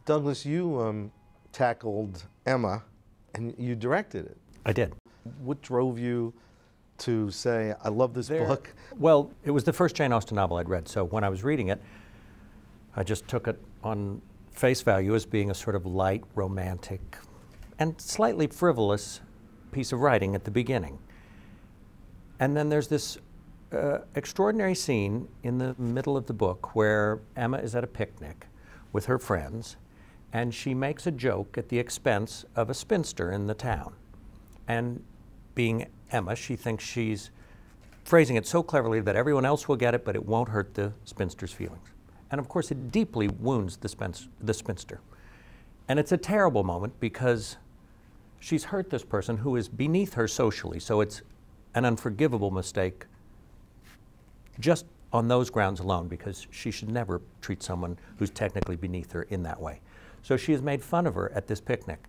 Douglas, you tackled Emma, and you directed it. I did. What drove you to say, I love this book? Well, it was the first Jane Austen novel I'd read, so when I was reading it, I just took it on face value as being a sort of light, romantic, and slightly frivolous piece of writing at the beginning. And then there's this extraordinary scene in the middle of the book where Emma is at a picnic with her friends, and she makes a joke at the expense of a spinster in the town. And being Emma, she thinks she's phrasing it so cleverly that everyone else will get it, but it won't hurt the spinster's feelings. And of course, it deeply wounds the spinster. And it's a terrible moment because she's hurt this person who is beneath her socially, so it's an unforgivable mistake just on those grounds alone, because she should never treat someone who's technically beneath her in that way. So she has made fun of her at this picnic.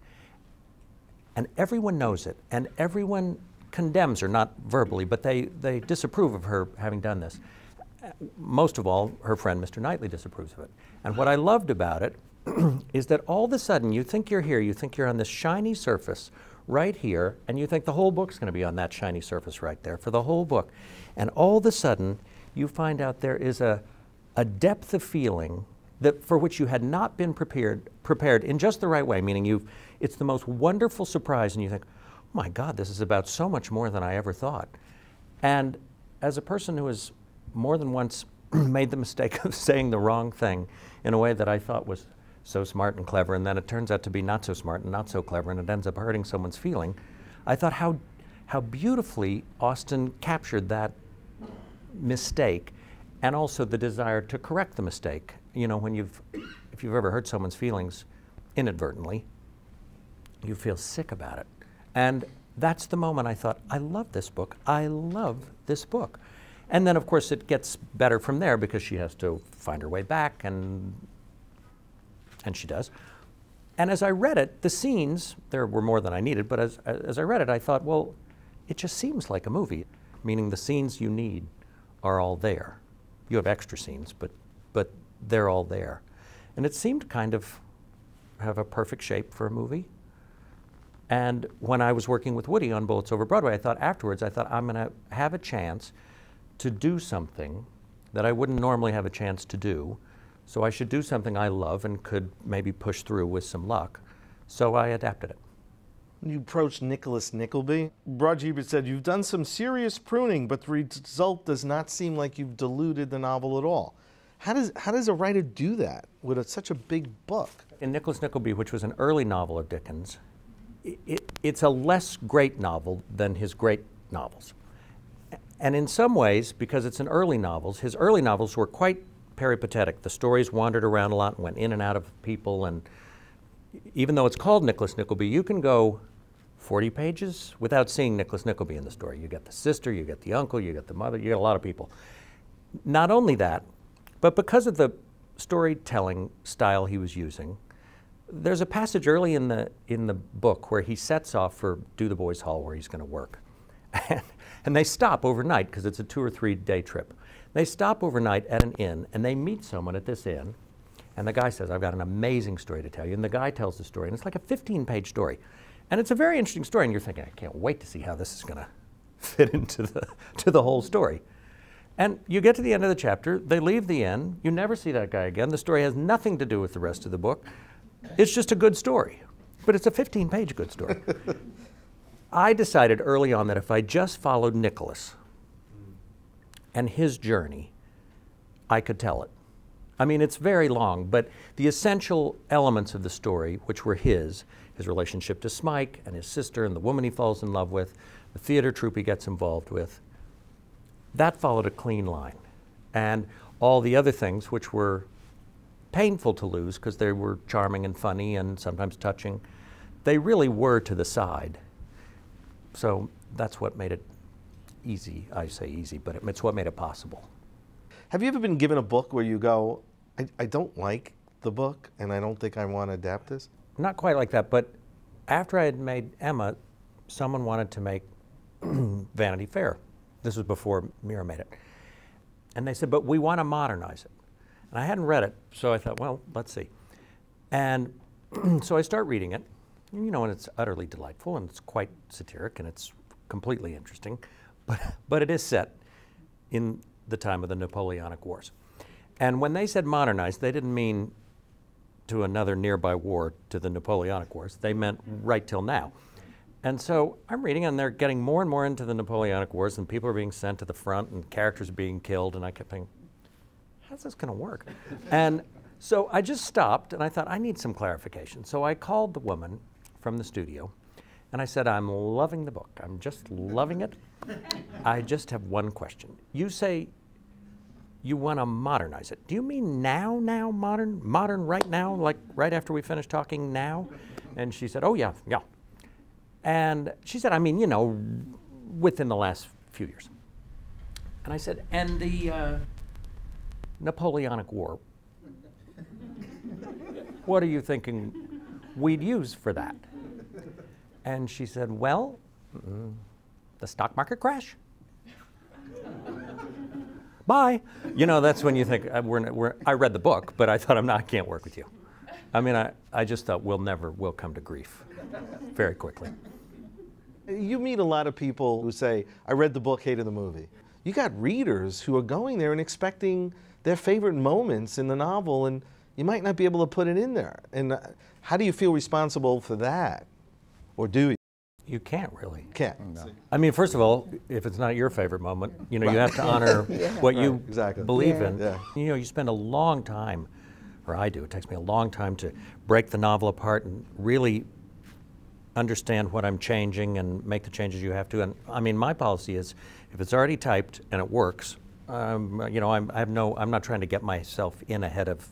And everyone knows it, and everyone condemns her, not verbally, but they disapprove of her having done this. Most of all, her friend Mr. Knightley disapproves of it. And what I loved about it is that all of a sudden you think you're here, you think you're on this shiny surface right here, and you think the whole book's going to be on that shiny surface right there for the whole book. And all of a sudden you find out there is a depth of feeling that for which you had not been prepared in just the right way, meaning it's the most wonderful surprise, and you think, oh my God, this is about so much more than I ever thought. And as a person who has more than once made the mistake of saying the wrong thing in a way that I thought was so smart and clever, and then it turns out to be not so smart and not so clever, and it ends up hurting someone's feeling, I thought how beautifully Austen captured that mistake, and also the desire to correct the mistake. You know, if you've ever hurt someone's feelings inadvertently, you feel sick about it. And that's the moment I thought, I love this book. I love this book. And then, of course, it gets better from there because she has to find her way back, and she does. And as I read it, the scenes, there were more than I needed, but as I read it, I thought, well, it just seems like a movie, meaning the scenes you need are all there. You have extra scenes, but they're all there. And it seemed kind of have a perfect shape for a movie. And when I was working with Woody on Bullets Over Broadway, I thought afterwards, I'm going to have a chance to do something that I wouldn't normally have a chance to do. So I should do something I love and could maybe push through with some luck. So I adapted it. You approached Nicholas Nickleby. Roger Ebert said, you've done some serious pruning, but the result does not seem like you've diluted the novel at all. How does a writer do that with such a big book? In Nicholas Nickleby, which was an early novel of Dickens, it's a less great novel than his great novels. And in some ways, because it's an early novels, his early novels were quite peripatetic. The stories wandered around a lot and went in and out of people, and even though it's called Nicholas Nickleby, you can go 40 pages without seeing Nicholas Nickleby in the story. You get the sister, you get the uncle, you get the mother, you get a lot of people. Not only that, but because of the storytelling style he was using, there's a passage early in the book where he sets off for Do the Boys Hall, where he's going to work. And they stop overnight because it's a 2 or 3 day trip. They stop overnight at an inn, and they meet someone at this inn, and the guy says, I've got an amazing story to tell you. And the guy tells the story, and it's like a 15-page story. And it's a very interesting story, and you're thinking, I can't wait to see how this is going to fit into the whole story. And you get to the end of the chapter, they leave the inn, you never see that guy again. The story has nothing to do with the rest of the book. It's just a good story, but it's a 15-page good story. I decided early on that if I just followed Nicholas and his journey, I could tell it. I mean, it's very long, but the essential elements of the story, which were his relationship to Smike and his sister and the woman he falls in love with, the theater troupe he gets involved with, that followed a clean line. And all the other things, which were painful to lose because they were charming and funny and sometimes touching, they really were to the side. So that's what made it easy. I say easy, but it's what made it possible. Have you ever been given a book where you go, I don't like the book and I don't think I want to adapt this? Not quite like that, but after I had made Emma, someone wanted to make Vanity Fair. This was before Mira made it. And they said, but we want to modernize it. And I hadn't read it, so I thought, well, let's see. And so I start reading it, and, and it's utterly delightful, and it's quite satiric, and it's completely interesting, but it is set in the time of the Napoleonic Wars. And when they said modernize, they didn't mean to another nearby war, to the Napoleonic Wars. They meant right till now. And so I'm reading, and they're getting more and more into the Napoleonic Wars, and people are being sent to the front, and characters are being killed, and I kept thinking, how's this going to work? And so I just stopped, and I thought, I need some clarification. So I called the woman from the studio, and I said, I'm loving the book. I'm just loving it. I just have one question. You say you want to modernize it. Do you mean now, modern? Modern right now, like right after we finish talking now? And she said, oh, yeah. And she said, I mean, within the last few years. And I said, and the Napoleonic War, what are you thinking we'd use for that? And she said, well, the stock market crash. Bye. That's when you think, I read the book, but I thought, I can't work with you. I mean, I just thought we'll come to grief very quickly. You meet a lot of people who say, I read the book, hated the movie. You got readers who are going there and expecting their favorite moments in the novel, and you might not be able to put it in there. And how do you feel responsible for that? Or do you? You can't really. Can't. No. I mean, first of all, if it's not your favorite moment, you have to honor what you believe in. Yeah. You spend a long time, or I do, it takes me a long time to break the novel apart and really understand what I'm changing and make the changes you have to. And I mean, my policy is, if it's already typed and it works, I'm not trying to get myself in ahead of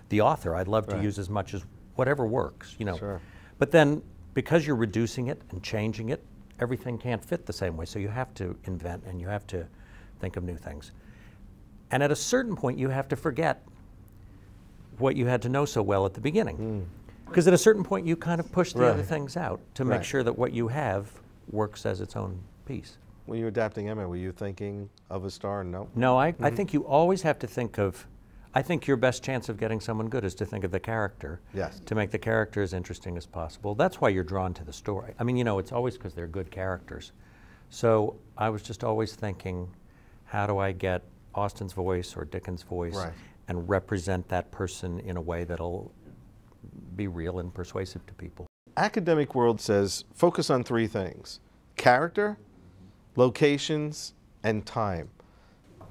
the author. I'd love to use as much as whatever works, Sure. But then, because you're reducing it and changing it, everything can't fit the same way. So you have to invent, and you have to think of new things. And at a certain point, you have to forget what you had to know so well at the beginning. Because at a certain point, you kind of push the other things out to make sure that what you have works as its own piece. When you were adapting Emma, were you thinking of a star? No? No, I think you always have to think of, I think your best chance of getting someone good is to think of the character. Yes. To make the character as interesting as possible. That's why you're drawn to the story. I mean, it's always because they're good characters. So I was just always thinking, how do I get Austen's voice or Dickens' voice and represent that person in a way that'll be real and persuasive to people? Academic world says focus on three things: character, locations, and time.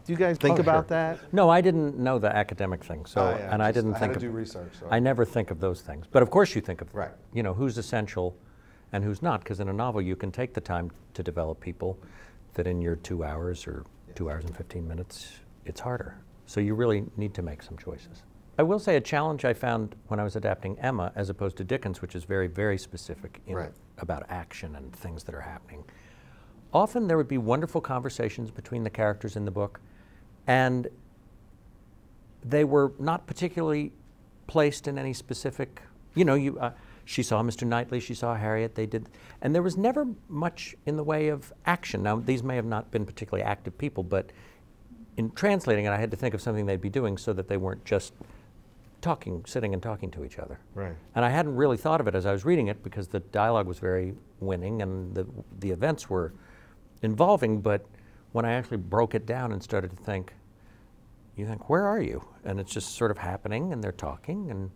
Do you guys think about that? No, I didn't know the academic thing, so and I didn't think of. of. Do research. So. I never think of those things, but of course you think of. Right. Who's essential, and who's not, because in a novel you can take the time to develop people that in your 2 hours or 2 hours and 15 minutes, it's harder. So you really need to make some choices. I will say a challenge I found when I was adapting Emma, as opposed to Dickens, which is very, very specific about action and things that are happening. Often there would be wonderful conversations between the characters in the book, and they were not particularly placed in any specific, she saw Mr. Knightley, she saw Harriet, they did, and there was never much in the way of action. Now, these may have not been particularly active people, but in translating it, I had to think of something they'd be doing so that they weren't just sitting and talking to each other. Right. And I hadn't really thought of it as I was reading it, because the dialogue was very winning and the events were involving, but when I actually broke it down and started to think, you think, where are you? And it's just sort of happening, and they're talking, and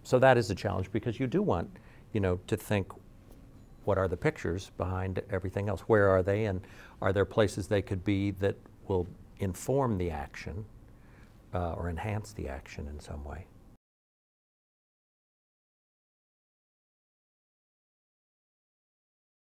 so that is a challenge, because you do want, to think, what are the pictures behind everything else? Where are they, and are there places they could be that will inform the action or enhance the action in some way?